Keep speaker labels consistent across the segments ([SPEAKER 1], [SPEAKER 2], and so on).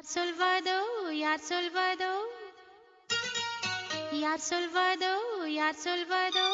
[SPEAKER 1] சொல்வதோ யார் சொல்வதோ யார் சொல்வதோ யார் சொல்வதோ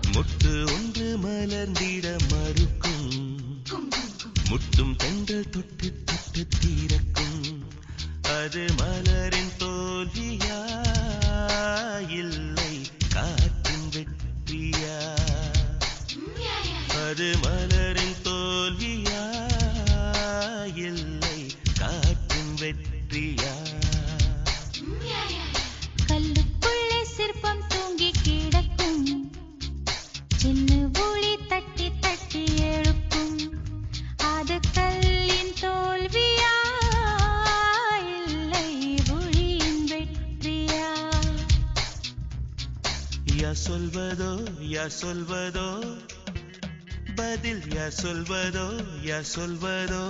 [SPEAKER 2] முட்டு ஒன்று மலர்ந்திட மறுக்கும் முட்டும் தென்றல் தொட்டு தொட்டு தீரக்கும் அது மலரின் தோல்வியா இல்லை காற்றின் வெற்றியா அது மலரின் தோல்வியா இல்லை காற்றின் வெற்றியா
[SPEAKER 1] கல்லுக்குள்ளே சிற்பம் தூங்கி கிடக்கும் சின்ன ஒளி தட்டி தட்டி எழுப்பும் அது கல்லின் தோல்வியா இல்லை ஒளியின் வெற்றியா
[SPEAKER 2] யார் சொல்வதோ யார் சொல்வதோ பதில் யார் சொல்வதோ யார் சொல்வதோ